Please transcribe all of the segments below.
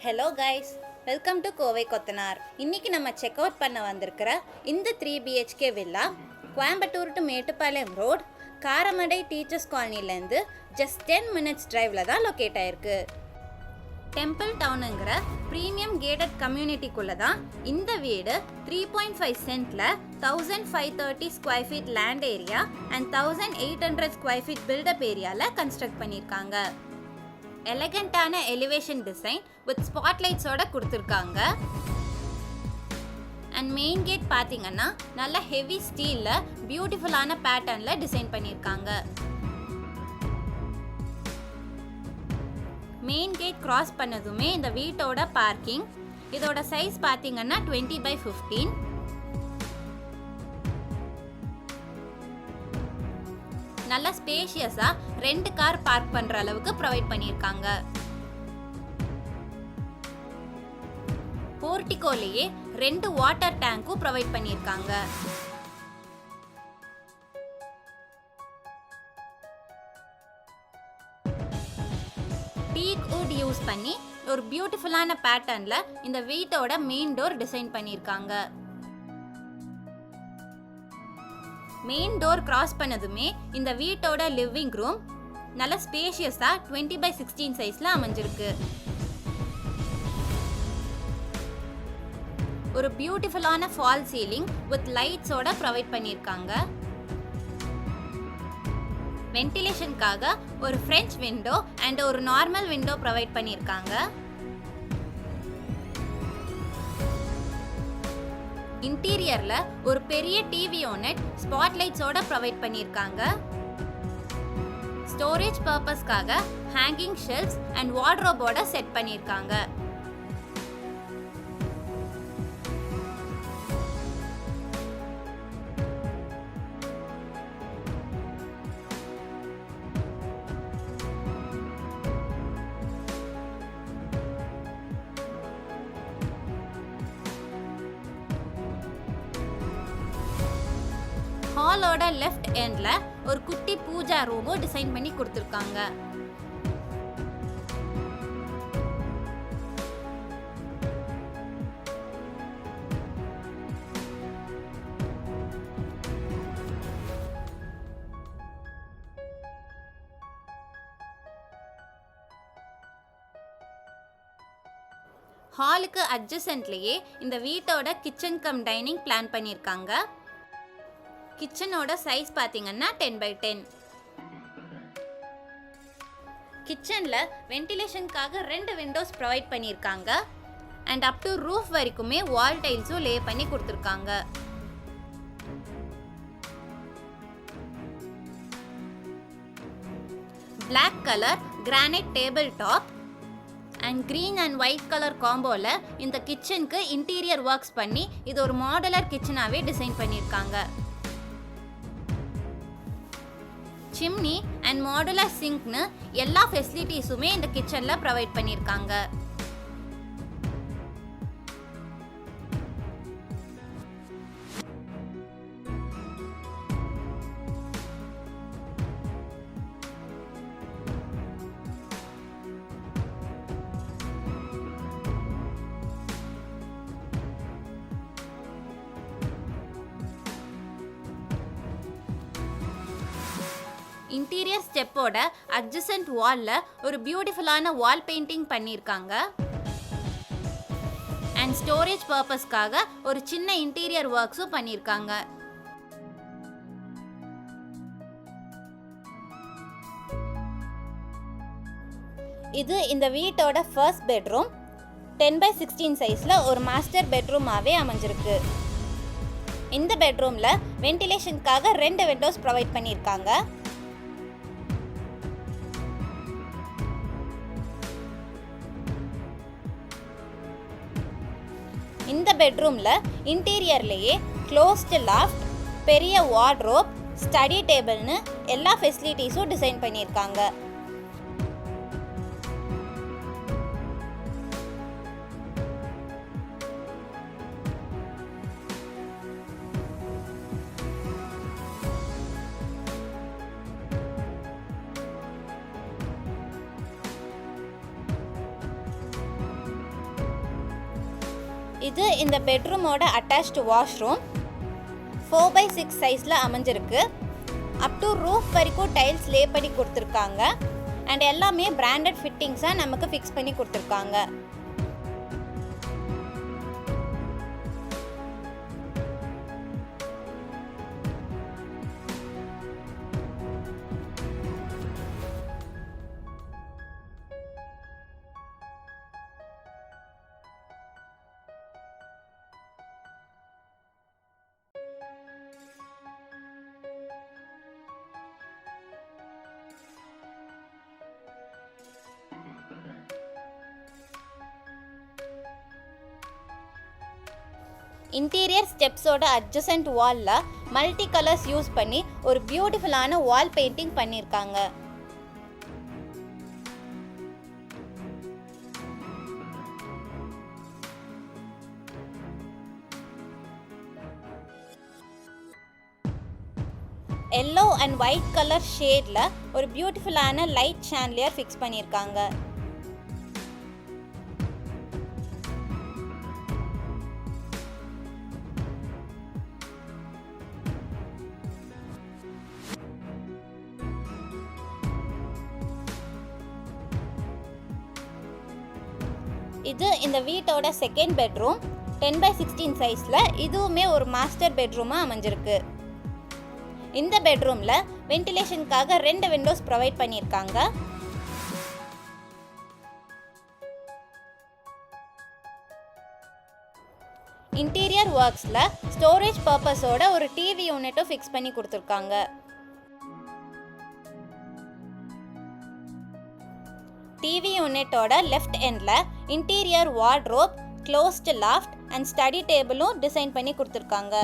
Hello guys, welcome to Kovai Kothanar. இன்னைக்கு நம்ம check out பண்ண வந்திருக்கிற இந்த 3BHK villa Coimbatore to Mettupalayam road Karamadai teachers காலனிலேருந்து ஜஸ்ட் 10 மினிட்ஸ் டிரைவில் தான் லொக்கேட் ஆயிருக்கு. டெம்பிள் டவுனுங்கிற ப்ரீமியம் கேட்டட் கம்யூனிட்டிக்குள்ளே தான் இந்த வீடு 3.5 சென்ட்ல 1530 square feet land area and 1800 square feet built up ஏரியாவில் கன்ஸ்ட்ரக்ட் பண்ணியிருக்காங்க. எலகண்டான எலிவேஷன் டிசைன் வித் ஸ்பாட்லைட்ஸோட கொடுத்துருக்காங்க. அண்ட் மெயின் கேட் பார்த்தீங்கன்னா நல்ல ஹெவி ஸ்டீலில் பியூட்டிஃபுல்லான பேட்டர்னில் டிசைன் பண்ணியிருக்காங்க. மெயின் கேட் கிராஸ் பண்ணதுமே இந்த வீட்டோட பார்க்கிங். இதோட சைஸ் பார்த்தீங்கன்னா 20x15. நல்ல ஸ்பேஷியஸா 2 கார் பார்க் பண்ற அளவுக்கு ப்ரொவைட் பண்ணியிருக்காங்க. போர்டிகோலயே 2 வாட்டர் டேங்க்கும் ப்ரொவைட் பண்ணியிருக்காங்க. டீக் வுட் யூஸ் பண்ணி ஒரு பியூட்டிஃபுல்லான பேட்டர்ன்ல இந்த வீட்டோட மெயின் டோர் டிசைன் பண்ணியிருக்காங்க. மெயின் டோர் கிராஸ் பண்ணதுமே இந்த வீட்டோட லிவிங் ரூம் நல்ல ஸ்பேஷியஸா 20x16 சைஸ்ல அமைஞ்சிருக்கு. ஒரு பியூட்டிஃபுல்லான ஃபால் சீலிங் வித் லைட்ஸோட ப்ரொவைட் பண்ணியிருக்காங்க. வென்டிலேஷனுக்காக ஒரு ஃப்ரெஞ்ச் விண்டோ அண்ட் ஒரு நார்மல் விண்டோ ப்ரொவைட் பண்ணியிருக்காங்க. இன்டீரியர்ல ஒரு பெரிய டிவி யூனிட் ஸ்பாட்லைட்ஸோட ப்ரொவைட் பண்ணியிருக்காங்க. ஸ்டோரேஜ் பர்பஸ்க்காக ஹேங்கிங் ஷெல்ஃப்ஸ் அண்ட் வார்ட்ரோபோட செட் பண்ணியிருக்காங்க. ஹாலோட லெஃப்ட் எண்ட்ல ஒரு குட்டி பூஜா ரூமும் டிசைன் பண்ணி கொடுத்துருக்காங்க. ஹாலுக்கு அட்ஜசன்ட்லயே இந்த வீட்டோட கிச்சன் கம் டைனிங் பிளான் பண்ணியிருக்காங்க. கிச்சனோட சைஸ் பார்த்தீங்கன்னா 10x10. கிச்சனில் வென்டிலேஷனுக்காக 2 விண்டோஸ் ப்ரொவைட் பண்ணியிருக்காங்க. அண்ட் அப் டு ரூஃப் வரைக்குமே வால் டைல்ஸும் லே பண்ணி கொடுத்துருக்காங்க. Black colour granite table top and green and white colour காம்போவில் இந்த கிச்சனுக்கு இன்டீரியர் ஒர்க்ஸ் பண்ணி இது ஒரு மாடுலர் கிச்சனாகவே டிசைன் பண்ணியிருக்காங்க. சிம்னி அண்ட் மாடுலர் சிங்க்னு எல்லா ஃபெசிலிட்டிஸுமே இந்த கிச்சனில் ப்ரொவைட் பண்ணியிருக்காங்க. இன்டீரியர் ஸ்டெப்போட அட்ஜசன்ட் வால்ல ஒரு பியூட்டிஃபுல்லான வால் பெயிண்டிங் பண்ணியிருக்காங்க. அண்ட் ஸ்டோரேஜ் பர்பஸ்க்காக ஒரு சின்ன இன்டீரியர் ஒர்க்ஸும் பண்ணியிருக்காங்க. இது இந்த வீட்டோட ஃபர்ஸ்ட் பெட்ரூம். 10x16 சைஸ்ல ஒரு மாஸ்டர் பெட்ரூமாவே அமைஞ்சிருக்கு. இந்த பெட்ரூம்ல வென்டிலேஷனுக்காக 2 விண்டோஸ் ப்ரொவைட் பண்ணியிருக்காங்க. இந்த பெட்ரூம்ல இன்டீரியர்லயே க்ளோஸ்டு லாஃப்ட், பெரிய வார்ட்ரோப், ஸ்டடி டேபிள்னு எல்லா ஃபெசிலிட்டிஸும் டிசைன் பண்ணியிருக்காங்க. இது இந்த பெட்ரூமோட அட்டாச்டு வாஷ்ரூம் 4x6 சைஸில் அமைஞ்சிருக்கு. அப் டு ரூஃப் வரைக்கும் டைல்ஸ் லே பண்ணி கொடுத்துருக்காங்க. அண்ட் எல்லாமே பிராண்டட் ஃபிட்டிங்ஸாக நமக்கு ஃபிக்ஸ் பண்ணி கொடுத்துருக்காங்க. இன்டீரியர் ஸ்டெப்ஸோட அட்ஜசன்ட் வாலில் மல்டி கலர்ஸ் யூஸ் பண்ணி ஒரு பியூட்டிஃபுல்லான வால் பெயிண்டிங் பண்ணியிருக்காங்க. எல்லோ அண்ட் ஒயிட் கலர் ஷேடில் ஒரு பியூட்டிஃபுல்லான லைட் சாண்ட்லியர் ஃபிக்ஸ் பண்ணியிருக்காங்க. இது இந்த வீட்டோட செகண்ட் பெட்ரூம் 10x16 சைஸில். இதுவுமே ஒரு மாஸ்டர் பெட்ரூமாக அமைஞ்சிருக்கு. இந்த பெட்ரூமில் வென்டிலேஷனுக்காக 2 விண்டோஸ் ப்ரொவைட் பண்ணியிருக்காங்க. இன்டீரியர் ஒர்க்ஸில் ஸ்டோரேஜ் பர்பஸோட ஒரு டிவி யூனிட்டும் ஃபிக்ஸ் பண்ணி கொடுத்துருக்காங்க. டிவி யூனிட்டோட லெஃப்ட் எண்டில் interior wardrobe, closed loft and study டேபிளும் டிசைன் பண்ணி கொடுத்துருக்காங்க.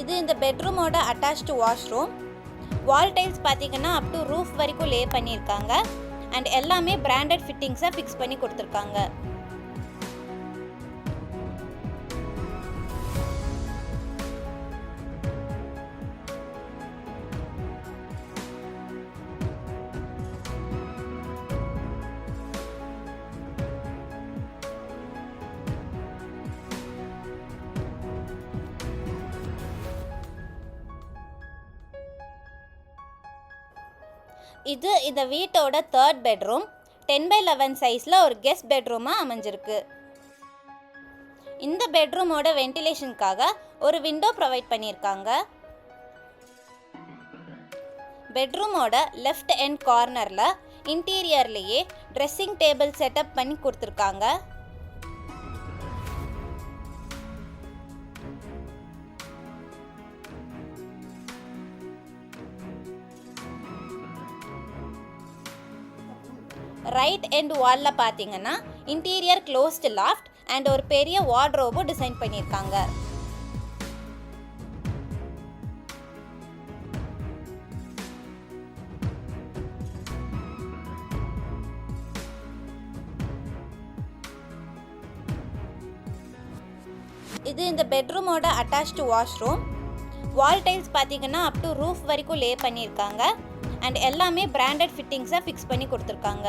இது இந்த பெட்ரூமோட அட்டாச்டு வாஷ்ரூம். வால் டைல்ஸ் பார்த்தீங்கன்னா அப் டு ரூஃப் வரைக்கும் லே பண்ணியிருக்காங்க. அண்ட் எல்லாமே பிராண்டட் ஃபிட்டிங்ஸாக ஃபிக்ஸ் பண்ணி கொடுத்துருக்காங்க. இது இந்த வீட்டோட தேர்ட் பெட்ரூம் 10x11 சைஸில் ஒரு கெஸ்ட் பெட்ரூமாக அமைஞ்சிருக்கு. இந்த பெட்ரூமோட வென்டிலேஷனுக்காக ஒரு விண்டோ ப்ரொவைட் பண்ணியிருக்காங்க. பெட்ரூமோட லெஃப்ட் எண்ட் கார்னரில் இன்டீரியர்லேயே ட்ரெஸ்ஸிங் டேபிள் செட்டப் பண்ணி கொடுத்துருக்காங்க. ரைட் எண்ட் வாலில் பார்த்தீங்கன்னா இன்டீரியர் க்ளோஸ்டு லாஃப்ட் அண்ட் ஒரு பெரிய வார்ட்ரோபும் டிசைன் பண்ணியிருக்காங்க. இது இந்த பெட்ரூமோட அட்டாச்டு வாஷ்ரூம். வால் டைல்ஸ் பார்த்தீங்கன்னா அப் டு ரூஃப் வரைக்கும் லே பண்ணியிருக்காங்க. அண்ட் எல்லாமே பிராண்டட் ஃபிட்டிங்ஸாக ஃபிக்ஸ் பண்ணி கொடுத்துருக்காங்க.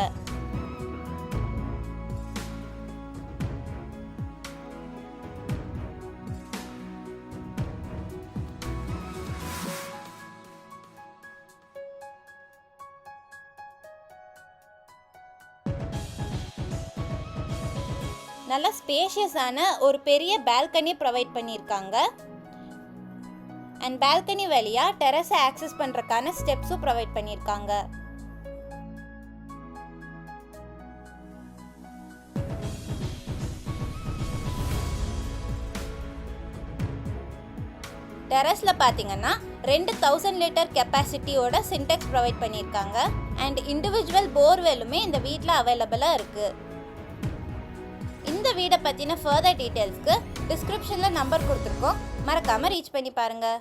நல்ல ஸ்பேஷியஸான ஒரு பெரிய பால்கனி ப்ரொவைட் பண்ணியிருக்காங்க. அண்ட் பால்கனி வழியாக டெரஸை ஆக்சஸ் பண்ணுறதுக்கான ஸ்டெப்ஸும் ப்ரொவைட் பண்ணியிருக்காங்க. டெரஸில் பார்த்தீங்கன்னா 2000 லிட்டர் கெப்பாசிட்டியோட சின்டெக்ஸ் ப்ரொவைட் பண்ணியிருக்காங்க. அண்ட் இண்டிவிஜுவல் போர்வெல்லுமே இந்த வீட்டில் அவைலபிளாக இருக்குது. இந்த வீடை பற்றின ஃபர்தர் டீட்டெயில்ஸ்க்கு டிஸ்கிரிப்ஷனில் நம்பர் கொடுத்துருக்கோம், மறக்காமல் ரீச் பண்ணி பாருங்கள்.